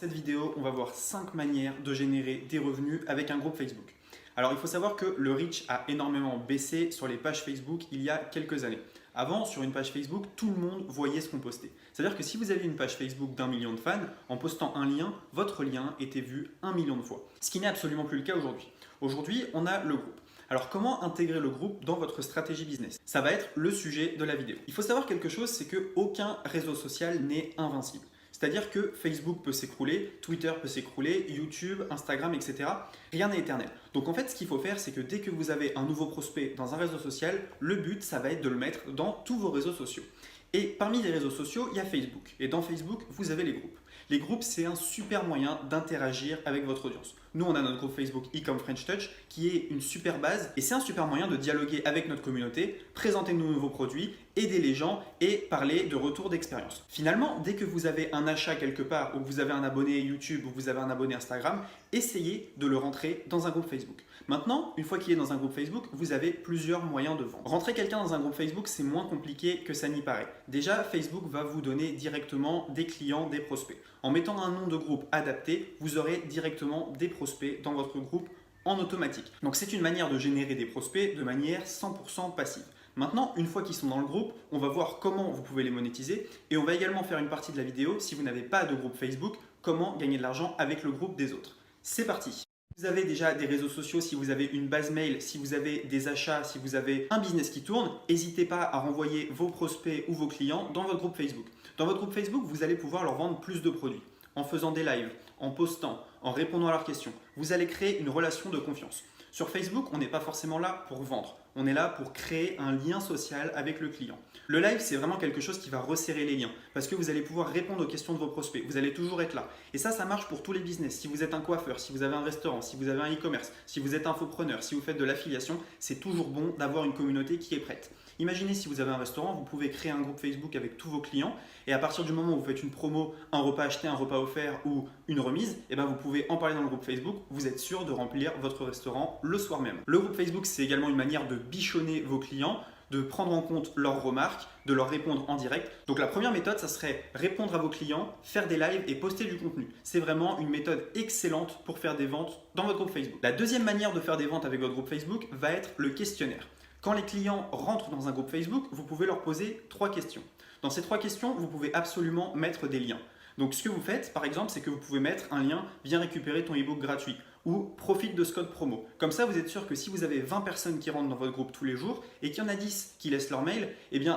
Dans cette vidéo, on va voir 5 manières de générer des revenus avec un groupe Facebook. Alors, il faut savoir que le reach a énormément baissé sur les pages Facebook il y a quelques années. Avant, sur une page Facebook, tout le monde voyait ce qu'on postait. C'est-à-dire que si vous avez une page Facebook d'1 million de fans, en postant un lien, votre lien était vu 1 million de fois. Ce qui n'est absolument plus le cas aujourd'hui. Aujourd'hui, on a le groupe. Alors, comment intégrer le groupe dans votre stratégie business? Ça va être le sujet de la vidéo. Il faut savoir quelque chose, c'est qu'aucun réseau social n'est invincible. C'est-à-dire que Facebook peut s'écrouler, Twitter peut s'écrouler, YouTube, Instagram, etc. Rien n'est éternel. Donc en fait, ce qu'il faut faire, c'est que dès que vous avez un nouveau prospect dans un réseau social, le but, ça va être de le mettre dans tous vos réseaux sociaux. Et parmi les réseaux sociaux, il y a Facebook. Et dans Facebook, vous avez les groupes. Les groupes, c'est un super moyen d'interagir avec votre audience. Nous, on a notre groupe Facebook Ecom French Touch qui est une super base et c'est un super moyen de dialoguer avec notre communauté, présenter nos nouveaux produits, aider les gens et parler de retour d'expérience. Finalement, dès que vous avez un achat quelque part ou que vous avez un abonné YouTube ou que vous avez un abonné Instagram, essayez de le rentrer dans un groupe Facebook. Maintenant, une fois qu'il est dans un groupe Facebook, vous avez plusieurs moyens de vendre. Rentrer quelqu'un dans un groupe Facebook, c'est moins compliqué que ça n'y paraît. Déjà, Facebook va vous donner directement des clients, des prospects. En mettant un nom de groupe adapté, vous aurez directement des prospects dans votre groupe en automatique. Donc c'est une manière de générer des prospects de manière 100% passive. Maintenant, une fois qu'ils sont dans le groupe, on va voir comment vous pouvez les monétiser et on va également faire une partie de la vidéo, si vous n'avez pas de groupe Facebook, comment gagner de l'argent avec le groupe des autres. C'est parti! Vous avez déjà des réseaux sociaux, si vous avez une base mail, si vous avez des achats, si vous avez un business qui tourne, n'hésitez pas à renvoyer vos prospects ou vos clients dans votre groupe Facebook. Dans votre groupe Facebook, vous allez pouvoir leur vendre plus de produits en faisant des lives, en postant, en répondant à leurs questions. Vous allez créer une relation de confiance. Sur Facebook, on n'est pas forcément là pour vendre. On est là pour créer un lien social avec le client. Le live, c'est vraiment quelque chose qui va resserrer les liens parce que vous allez pouvoir répondre aux questions de vos prospects. Vous allez toujours être là. Et ça marche pour tous les business. Si vous êtes un coiffeur, si vous avez un restaurant, si vous avez un e-commerce, si vous êtes infopreneur, si vous faites de l'affiliation, c'est toujours bon d'avoir une communauté qui est prête. Imaginez si vous avez un restaurant, vous pouvez créer un groupe Facebook avec tous vos clients et à partir du moment où vous faites une promo, un repas acheté, un repas offert ou une remise, vous pouvez en parler dans le groupe Facebook, vous êtes sûr de remplir votre restaurant le soir même. Le groupe Facebook, c'est également une manière de bichonner vos clients, de prendre en compte leurs remarques, de leur répondre en direct. Donc la première méthode, ça serait répondre à vos clients, faire des lives et poster du contenu. C'est vraiment une méthode excellente pour faire des ventes dans votre groupe Facebook. La deuxième manière de faire des ventes avec votre groupe Facebook va être le questionnaire. Quand les clients rentrent dans un groupe Facebook, vous pouvez leur poser 3 questions. Dans ces 3 questions, vous pouvez absolument mettre des liens. Donc ce que vous faites, par exemple, c'est que vous pouvez mettre un lien « Viens récupérer ton e-book gratuit » ou « Profite de ce code promo ». Comme ça, vous êtes sûr que si vous avez 20 personnes qui rentrent dans votre groupe tous les jours et qu'il y en a 10 qui laissent leur mail,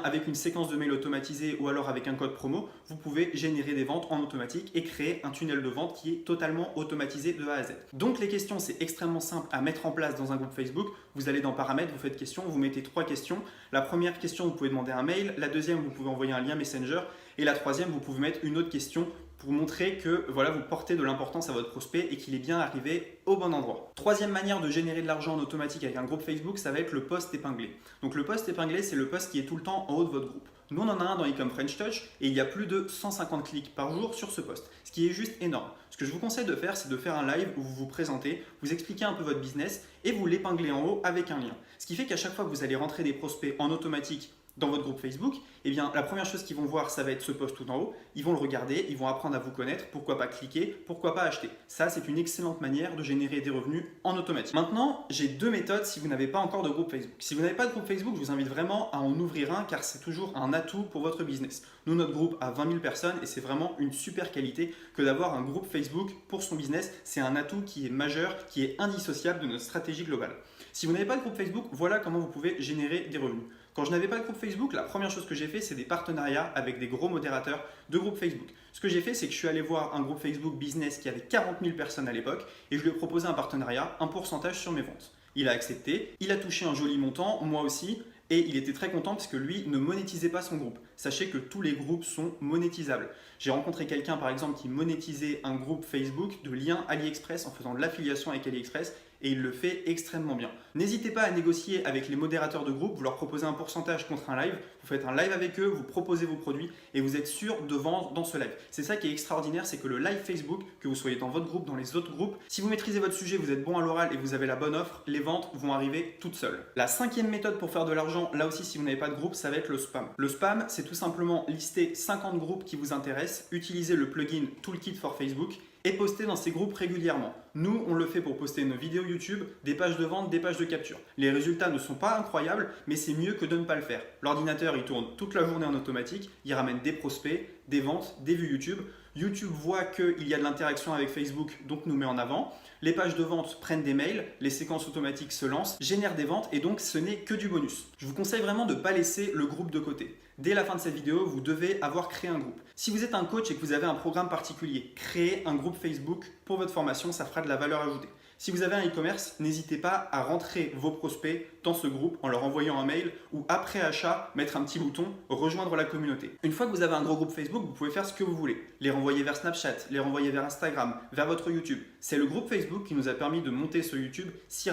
avec une séquence de mails automatisée ou alors avec un code promo, vous pouvez générer des ventes en automatique et créer un tunnel de vente qui est totalement automatisé de A à Z. Donc les questions, c'est extrêmement simple à mettre en place dans un groupe Facebook. Vous allez dans Paramètres, vous faites questions, vous mettez 3 questions. La première question, vous pouvez demander un mail. La deuxième, vous pouvez envoyer un lien Messenger. Et la troisième, vous pouvez mettre une autre question pour montrer que vous portez de l'importance à votre prospect et qu'il est bien arrivé au bon endroit. Troisième manière de générer de l'argent en automatique avec un groupe Facebook, ça va être le post épinglé. Donc le post épinglé, c'est le post qui est tout le temps en haut de votre groupe. Nous, on en a un dans Ecom French Touch et il y a plus de 150 clics par jour sur ce post, ce qui est juste énorme. Ce que je vous conseille de faire, c'est de faire un live où vous vous présentez, vous expliquez un peu votre business et vous l'épinglez en haut avec un lien. Ce qui fait qu'à chaque fois que vous allez rentrer des prospects en automatique dans votre groupe Facebook, la première chose qu'ils vont voir, ça va être ce post tout en haut. Ils vont le regarder, ils vont apprendre à vous connaître, pourquoi pas cliquer, pourquoi pas acheter. Ça, c'est une excellente manière de générer des revenus en automatique. Maintenant, j'ai 2 méthodes si vous n'avez pas encore de groupe Facebook. Si vous n'avez pas de groupe Facebook, je vous invite vraiment à en ouvrir un car c'est toujours un atout pour votre business. Nous, notre groupe a 20 000 personnes et c'est vraiment une super qualité que d'avoir un groupe Facebook pour son business. C'est un atout qui est majeur, qui est indissociable de notre stratégie globale. Si vous n'avez pas de groupe Facebook, voilà comment vous pouvez générer des revenus. Quand je n'avais pas de groupe Facebook, la première chose que j'ai fait, c'est des partenariats avec des gros modérateurs de groupe Facebook. Ce que j'ai fait, c'est que je suis allé voir un groupe Facebook business qui avait 40 000 personnes à l'époque et je lui ai proposé un partenariat, un pourcentage sur mes ventes. Il a accepté, il a touché un joli montant, moi aussi, et il était très content parce que lui ne monétisait pas son groupe. Sachez que tous les groupes sont monétisables. J'ai rencontré quelqu'un par exemple qui monétisait un groupe Facebook de liens AliExpress en faisant de l'affiliation avec AliExpress et il le fait extrêmement bien. N'hésitez pas à négocier avec les modérateurs de groupe, vous leur proposez un pourcentage contre un live, vous faites un live avec eux, vous proposez vos produits et vous êtes sûr de vendre dans ce live. C'est ça qui est extraordinaire, c'est que le live Facebook, que vous soyez dans votre groupe, dans les autres groupes, si vous maîtrisez votre sujet, vous êtes bon à l'oral et vous avez la bonne offre, les ventes vont arriver toutes seules. La 5e méthode pour faire de l'argent, là aussi si vous n'avez pas de groupe, ça va être le spam. Le spam, c'est tout simplement lister 50 groupes qui vous intéressent, utiliser le plugin Toolkit for Facebook et poster dans ces groupes régulièrement. Nous, on le fait pour poster nos vidéos YouTube, des pages de vente, des pages de capture. Les résultats ne sont pas incroyables, mais c'est mieux que de ne pas le faire. L'ordinateur, il tourne toute la journée en automatique, il ramène des prospects, des ventes, des vues YouTube. YouTube voit qu'il y a de l'interaction avec Facebook, donc nous met en avant. Les pages de vente prennent des mails, les séquences automatiques se lancent, génèrent des ventes et donc ce n'est que du bonus. Je vous conseille vraiment de ne pas laisser le groupe de côté. Dès la fin de cette vidéo, vous devez avoir créé un groupe. Si vous êtes un coach et que vous avez un programme particulier, créez un groupe Facebook pour votre formation, ça fera de la valeur ajoutée. Si vous avez un e-commerce, n'hésitez pas à rentrer vos prospects dans ce groupe en leur envoyant un mail ou après achat, mettre un petit bouton « Rejoindre la communauté ». Une fois que vous avez un gros groupe Facebook, vous pouvez faire ce que vous voulez. Les renvoyer vers Snapchat, les renvoyer vers Instagram, vers votre YouTube. C'est le groupe Facebook qui nous a permis de monter ce YouTube si